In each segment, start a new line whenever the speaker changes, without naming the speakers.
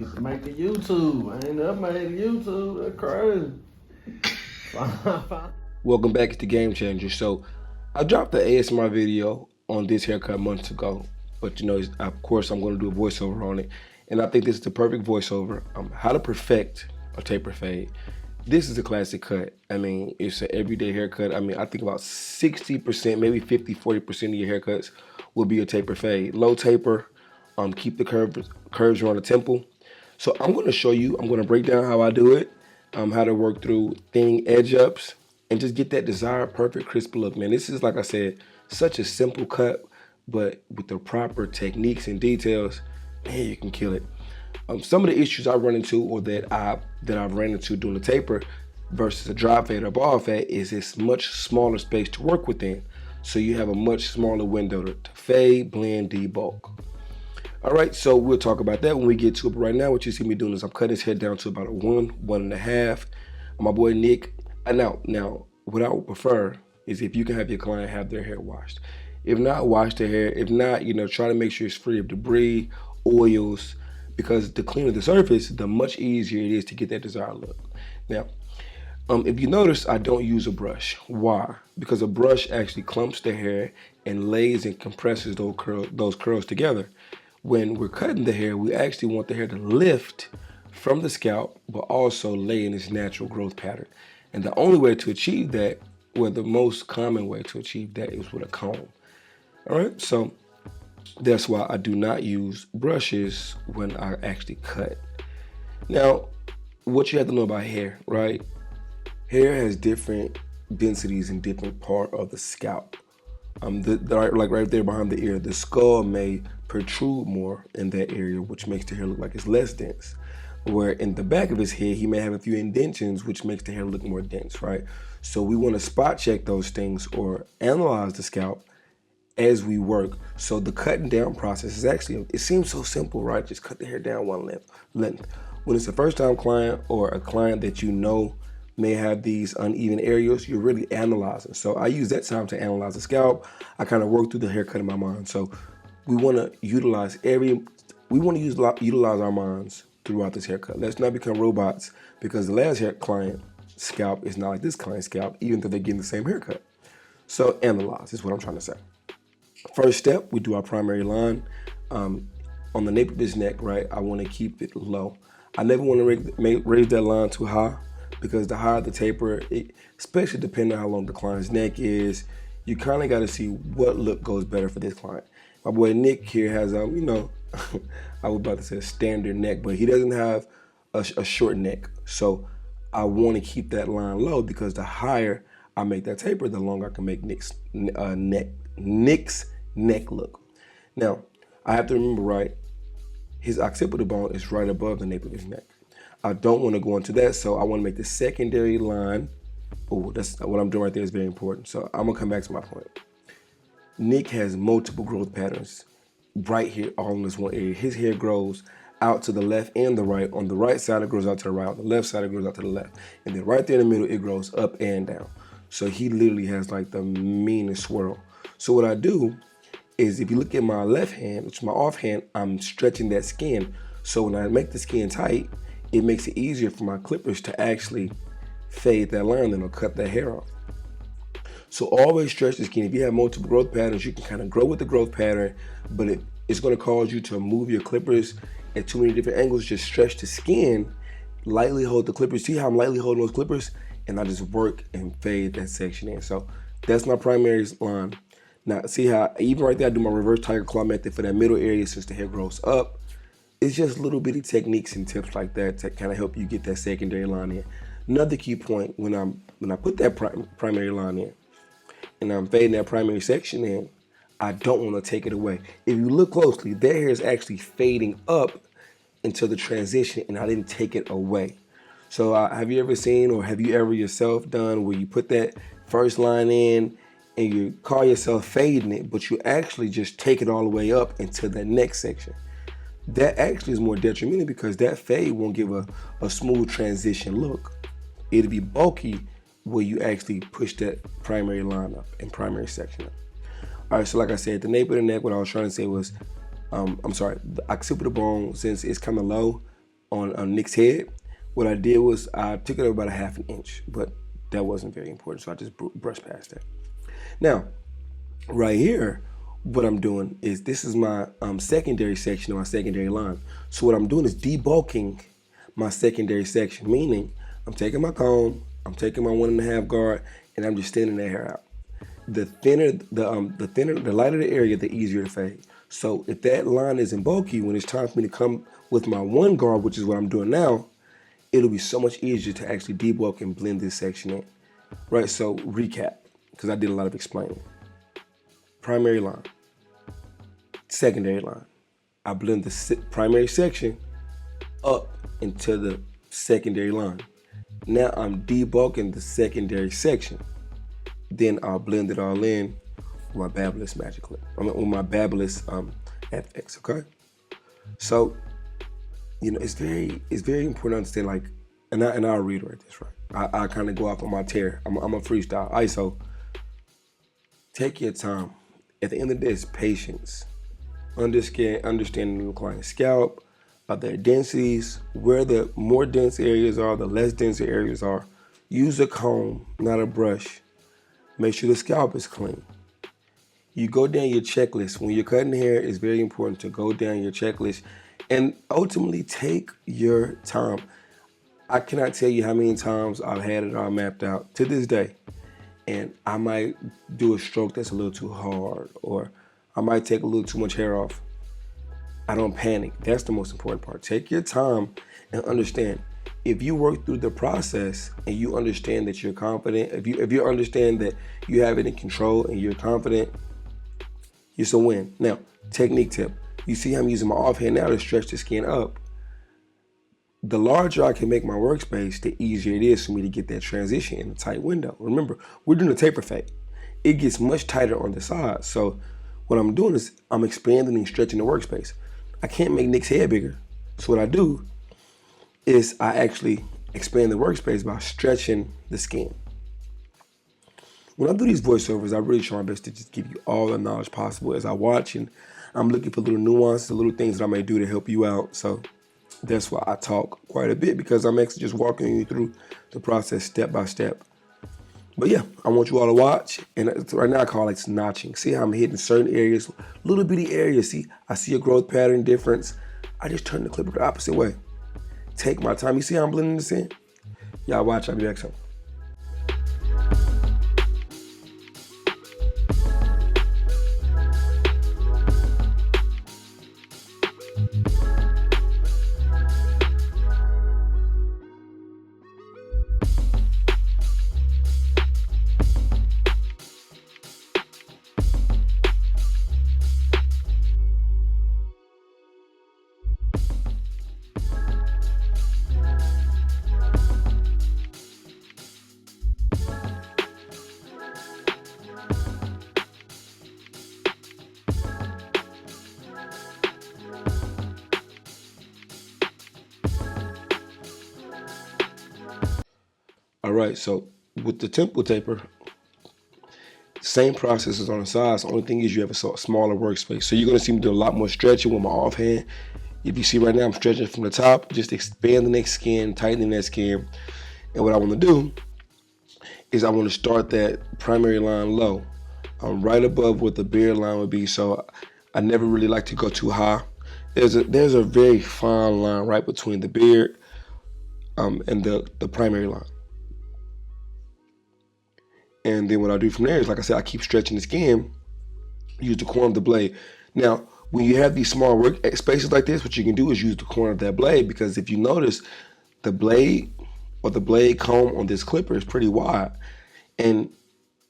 Make a YouTube. I ain't never made a YouTube. That's crazy.
Welcome back to GameChanger. So I dropped the ASMR video on this haircut months ago, but of course I'm going to do a voiceover on it, and I think this is the perfect voiceover. How to perfect a taper fade. This is a classic cut. I mean, it's an everyday haircut. I mean, I think about 60%, maybe 50, 40% of your haircuts will be a taper fade. Low taper, keep the curves around the temple. So I'm going to show you, I'm going to break down how I do it, how to work through thinning edge ups, and just get that desired perfect crisp look, man. This is, like I said, such a simple cut, but with the proper techniques and details, man, you can kill it. Some of the issues I run into, or that I've ran into doing the taper versus a dry fade or bald fade, is it's much smaller space to work within. So you have a much smaller window to fade, blend, debulk. All right, so we'll talk about that when we get to it. But right now, what you see me doing is I'm cutting his head down to about a 1.5. My boy Nick. Now, what I would prefer is if you can have your client have their hair washed. If not, wash their hair. If not, try to make sure it's free of debris, oils, because the cleaner the surface, the much easier it is to get that desired look. Now, if you notice, I don't use a brush. Why? Because a brush actually clumps the hair and lays and compresses those curls together. When we're cutting the hair, we actually want the hair to lift from the scalp, but also lay in its natural growth pattern. And the only way to achieve that, well, the most common way to achieve that is with a comb. All right, so that's why I do not use brushes when I actually cut. Now, what you have to know about hair, right? Hair has different densities in different part of the scalp. Like right there behind the ear, the skull may protrude more in that area, which makes the hair look like it's less dense. Where in the back of his head, he may have a few indentions, which makes the hair look more dense, right? So we want to spot check those things or analyze the scalp as we work. So the cutting down process is actually, it seems so simple, right? Just cut the hair down one length. When it's a first time client or a client that you know may have these uneven areas, you're really analyzing. So I use that time to analyze the scalp. I kind of work through the haircut in my mind. So we want to utilize our minds throughout this haircut. Let's not become robots, because the last client scalp is not like this client's scalp, even though they're getting the same haircut. So analyze is what I'm trying to say. First step, we do our primary line. On the nape of his neck, right, I want to keep it low. I never want to raise that line too high, because the higher the taper, especially depending on how long the client's neck is, you kind of got to see what look goes better for this client. My boy Nick here has, I was about to say a standard neck, but he doesn't have a short neck. So I want to keep that line low, because the higher I make that taper, the longer I can make Nick's neck look. Now, I have to remember, right, his occipital bone is right above the nape of his neck. I don't want to go into that, so I want to make the secondary line. Oh, that's what I'm doing right there is very important. So I'm gonna come back to my point. Nick has multiple growth patterns right here, all in this one area. His hair grows out to the left and the right. On the right side, it grows out to the right. On the left side, it grows out to the left. And then right there in the middle, it grows up and down. So he literally has like the meanest swirl. So what I do is, if you look at my left hand, which is my off hand, I'm stretching that skin. So when I make the skin tight, it makes it easier for my clippers to actually fade that line and cut that hair off. So always stretch the skin. If you have multiple growth patterns, you can kind of grow with the growth pattern, but it's going to cause you to move your clippers at too many different angles. Just stretch the skin, lightly hold the clippers. See how I'm lightly holding those clippers? And I just work and fade that section in. So that's my primary line. Now, see how even right there, I do my reverse tiger claw method for that middle area, since the hair grows up. It's just little bitty techniques and tips like that to kind of help you get that secondary line in. Another key point, when I put that primary line in and I'm fading that primary section in, I don't want to take it away. If you look closely, their hair is actually fading up into the transition, and I didn't take it away. So have you ever seen, or have you ever yourself done, where you put that first line in and you call yourself fading it, but you actually just take it all the way up into the next section? That actually is more detrimental, because that fade won't give a smooth transition look. It'll be bulky where you actually push that primary line up and primary section up. All right, so like I said, the nape of the neck, what I was trying to say was, the occipital bone, since it's kind of low, on Nick's head, what I did was I took it about a half an inch, but that wasn't very important, so I just brushed past that. Now, right here, what I'm doing is this is my secondary section of my secondary line. So what I'm doing is debulking my secondary section, meaning I'm taking my comb, I'm taking my 1.5 guard, and I'm just thinning that hair out. The lighter the area, the easier to fade. So if that line isn't bulky, when it's time for me to come with my 1 guard, which is what I'm doing now, it'll be so much easier to actually debulk and blend this section in. Right, so recap, because I did a lot of explaining. Primary line, secondary line. I blend the primary section up into the secondary line. Now I'm debulking the secondary section. Then I'll blend it all in with my Babyliss Magic Clip. With my Babyliss FX, okay? So, it's very important to understand, like, and I'll reiterate this, right? I kind of go off on my tear. I'm a freestyle. ISO. Take your time. At the end of the day, it's patience. Understanding the client's scalp, their densities, where the more dense areas are, the less dense areas are. Use a comb, not a brush. Make sure the scalp is clean. You go down your checklist. When you're cutting hair, it's very important to go down your checklist and ultimately take your time. I cannot tell you how many times I've had it all mapped out to this day. And I might do a stroke that's a little too hard, or I might take a little too much hair off. I don't panic. That's the most important part. Take your time and understand. If you work through the process and you understand that you're confident, if you understand that you have it in control and you're confident, it's a win. Now, technique tip. You see I'm using my offhand now to stretch the skin up. The larger I can make my workspace, the easier it is for me to get that transition in a tight window. Remember, we're doing a taper fade. It gets much tighter on the side. So what I'm doing is I'm expanding and stretching the workspace. I can't make Nick's head bigger. So what I do is I actually expand the workspace by stretching the skin. When I do these voiceovers, I really try my best to just give you all the knowledge possible as I watch, and I'm looking for little nuances, little things that I may do to help you out. So that's why I talk quite a bit, because I'm actually just walking you through the process step by step. But yeah, I want you all to watch. And right now I call it notching. See how I'm hitting certain areas, little bitty areas. See, I see a growth pattern difference. I just turn the clipper the opposite way. Take my time. You see how I'm blending this in? Y'all watch, I'll be back soon. All right, so with the temple taper, same process as on the sides. The only thing is you have a smaller workspace. So you're gonna see me do a lot more stretching with my offhand. If you see right now, I'm stretching from the top, just expanding that skin, tightening that skin. And what I wanna do is I wanna start that primary line low, right above what the beard line would be. So I never really like to go too high. There's a very fine line right between the beard and the primary line. And then what I do from there is, like I said, I keep stretching the skin, use the corner of the blade. Now, when you have these small work spaces like this, what you can do is use the corner of that blade, because if you notice, the blade or the blade comb on this clipper is pretty wide. And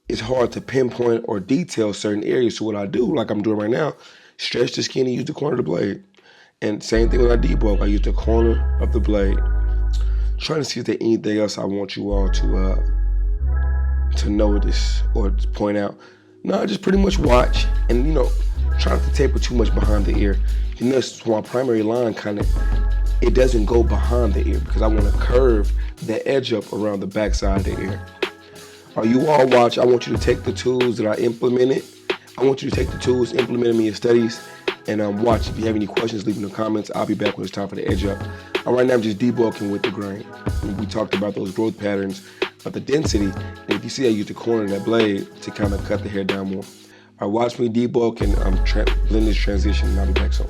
it's hard to pinpoint or detail certain areas. So what I do, like I'm doing right now, stretch the skin and use the corner of the blade. And same thing when I debulk, I use the corner of the blade. Trying to see if there's anything else I want you all to notice or to point out. No, just pretty much watch and, try not to taper too much behind the ear. You notice my primary line it doesn't go behind the ear, because I want to curve the edge up around the backside of the ear. You all watch. I want you to take the tools that I implemented. I want you to take the tools, implement them in your studies, And watch. If you have any questions, leave in the comments. I'll be back when it's time for the edge up. Right now I'm just debulking with the grain. We talked about those growth patterns, but the density. And if you see, I use the corner of that blade to kind of cut the hair down more. All right, watch me debulk and blend this transition, and I'll be back soon.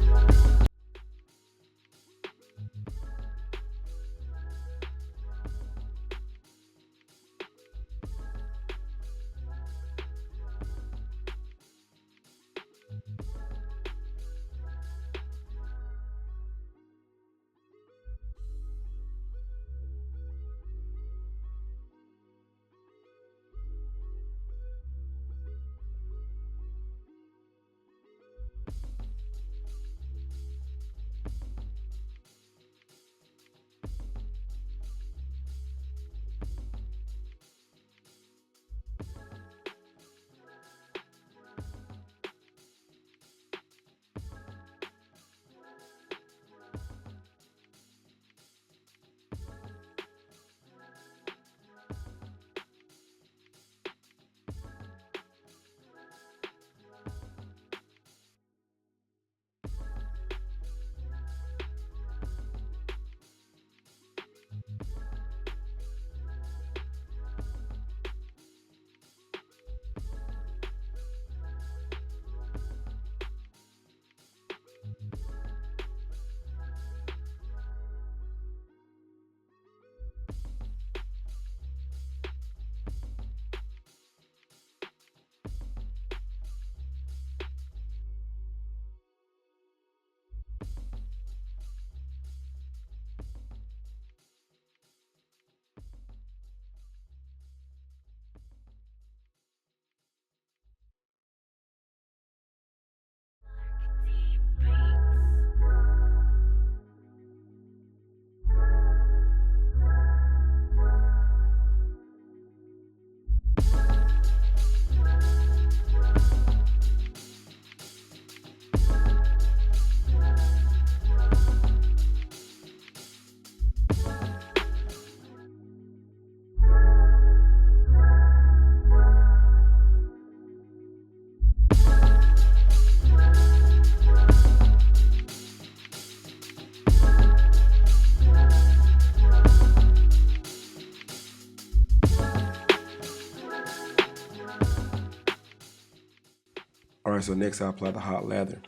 All right, so next I apply the hot lather.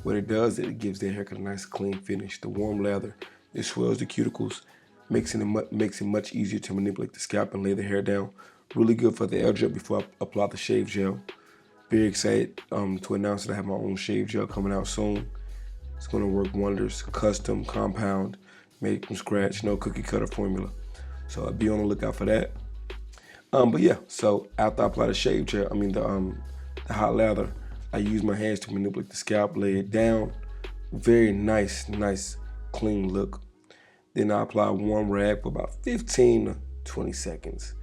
What it does is it gives the haircut a nice clean finish. The warm lather, it swells the cuticles, makes it much easier to manipulate the scalp and lay the hair down. Really good for the edge up before I apply the shave gel. Very excited to announce that I have my own shave gel coming out soon. It's going to work wonders. Custom, compound, made from scratch, no cookie cutter formula. So I'll be on the lookout for that. But yeah, so after I apply the shave gel, the hot lather, I use my hands to manipulate the scalp, lay it down. Very nice, clean look. Then I apply a warm rag for about 15 to 20 seconds.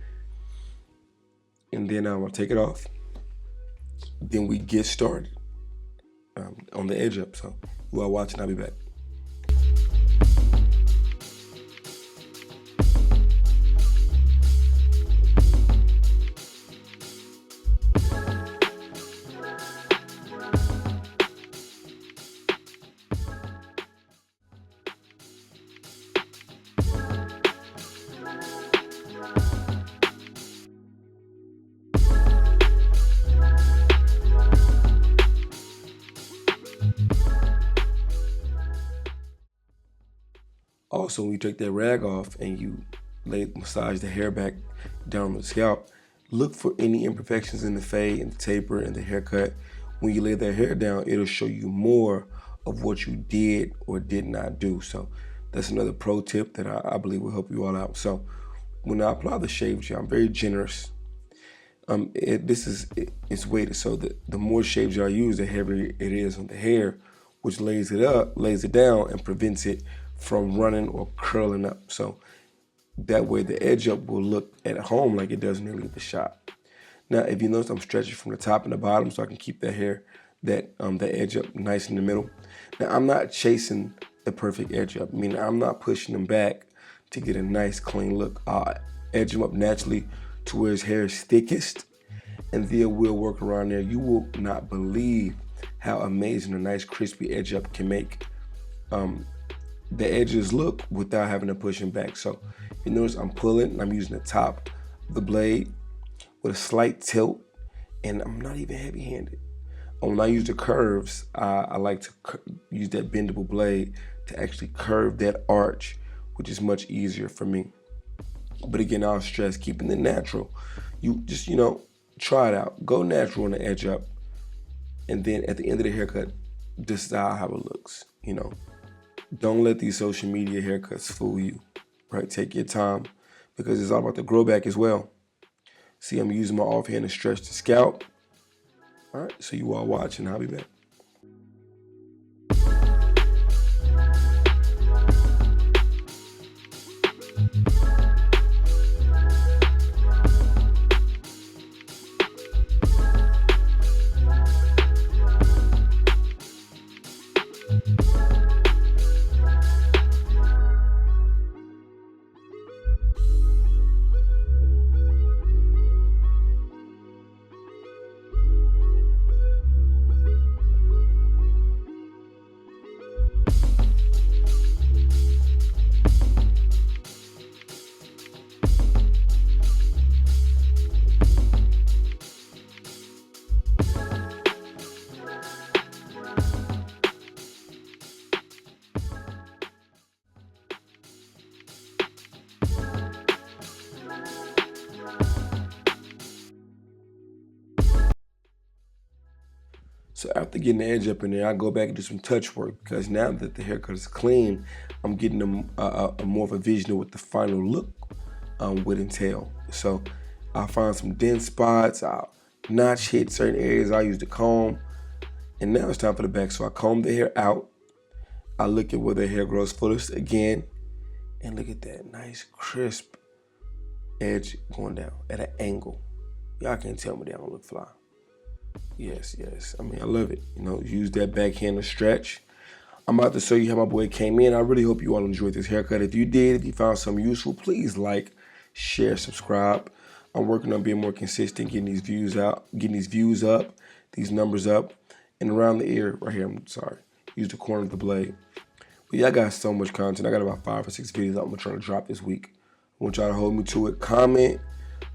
And then I'm gonna take it off. Then we get started on the edge up. So you are watching, I'll be back. Also, when you take that rag off and you massage the hair back down the scalp, look for any imperfections in the fade and the taper and the haircut. When you lay that hair down, it'll show you more of what you did or did not do. So that's another pro tip that I believe will help you all out. So when I apply the shave gel, I'm very generous. It's weighted, so the more shave gel I use, the heavier it is on the hair, which lays it down and prevents it from running or curling up. So that way the edge up will look at home like it does nearly at the shop. Now, if you notice, I'm stretching from the top and the bottom so I can keep that hair, that edge up nice in the middle. Now, I'm not chasing the perfect edge up, meaning I'm not pushing them back to get a nice clean look. I edge them up naturally to where his hair is thickest, and then we'll work around there. You will not believe how amazing a nice crispy edge up can make the edges look without having to push them back. So you notice I'm pulling and I'm using the top of the blade with a slight tilt, and I'm not even heavy-handed. When I use the curves, I like to use that bendable blade to actually curve that arch, which is much easier for me. But again, I'll stress keeping it natural. You just, try it out. Go natural on the edge up. And then at the end of the haircut, decide how it looks, Don't let these social media haircuts fool you, right? Take your time, because it's all about the grow back as well. See, I'm using my offhand to stretch the scalp. All right, so you all watching, I'll be back. So after getting the edge up in there, I go back and do some touch work, because now that the haircut is clean, I'm getting a more of a vision of what the final look would entail. So I'll find some dense spots, I'll notch hit certain areas, I'll use the comb, and now it's time for the back. So I comb the hair out, I look at where the hair grows fullest again, and look at that nice crisp edge going down at an angle. Y'all can't tell me that don't look fly. Yes. I mean, I love it. Use that backhand to stretch. I'm about to show you how my boy came in. I really hope you all enjoyed this haircut. If you did, if you found something useful, please like, share, subscribe. I'm working on being more consistent, getting these views up, these numbers up, and around the ear right here. I'm sorry. Use the corner of the blade. But yeah, I got so much content. I got about 5 or 6 videos I'm trying to drop this week. I want y'all to hold me to it. Comment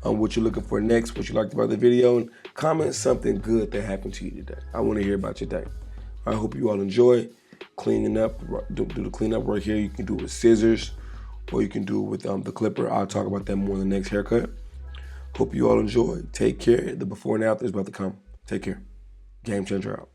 on what you're looking for next, what you liked about the video, and comment something good that happened to you today. I want to hear about your day. I hope you all enjoy cleaning up, do the cleanup work here. You can do it with scissors, or you can do it with the clipper. I'll talk about that more in the next haircut. Hope you all enjoy. Take care. The before and after is about to come. Take care. GameChanger out.